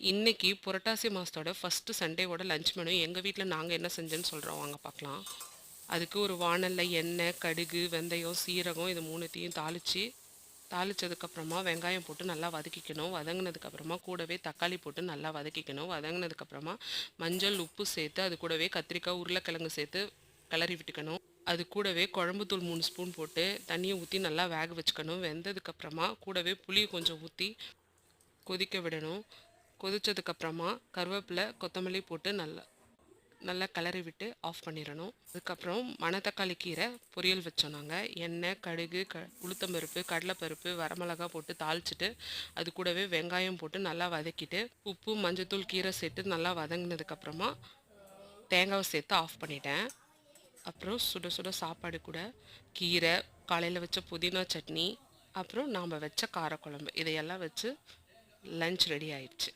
இன்னைக்கு புரட்டாசி மாதத்தோட first சண்டேவோட lunch menu எங்கள் வீட்டில் நாங்கள் என்ன செஞ்சோன்னு சொல்கிறோம், வாங்க பார்க்கலாம். அதுக்கு ஒரு வாணல்ல எண்ணெய், கடுகு, வெந்தயம், சீரகம் இது மூணுத்தையும் தாளிச்சதுக்கப்புறமா வெங்காயம் போட்டு நல்லா வதக்கிக்கணும். வதங்கினதுக்கப்புறமா கூடவே தக்காளி போட்டு நல்லா வதக்கிக்கணும். வதங்கினதுக்கப்புறமா மஞ்சள், உப்பு சேர்த்து அது கூடவே கத்திரிக்காய், உருளைக்கிழங்கு சேர்த்து கிளறி விட்டுக்கணும். அது கூடவே குழம்புத்தூள் 3 ஸ்பூன் போட்டு தண்ணியை ஊற்றி நல்லா வேக வச்சுக்கணும். வெந்ததுக்கப்புறமா கூடவே புளி கொஞ்சம் ஊற்றி கொதிக்க விடணும். கொதிச்சதுக்கப்புறமா கருவேப்பிலை, கொத்தமல்லி போட்டு நல்லா நல்லா கிளறி விட்டு ஆஃப் பண்ணிடணும். அதுக்கப்புறம் மணத்தக்காளி கீரை பொரியல் வச்சோம் நாங்கள். எண்ணெய், கடுகு, உளுத்தம்பருப்பு, கடலைப்பருப்பு, வரமிளகா போட்டு தாளிச்சிட்டு அது கூடவே வெங்காயம் போட்டு நல்லா வதக்கிட்டு உப்பு, மஞ்சத்தூள், கீரை சேர்த்து நல்லா வதங்கினதுக்கப்புறமா தேங்காவை சேர்த்து ஆஃப் பண்ணிட்டேன். அப்புறம் சுட சுட சாப்பாடு கூட கீரை, காலையில் வச்ச புதினா சட்னி, அப்புறம் நாம் வச்ச காரக்குழம்பு இதையெல்லாம் வச்சு லஞ்ச் ரெடி ஆயிடுச்சு.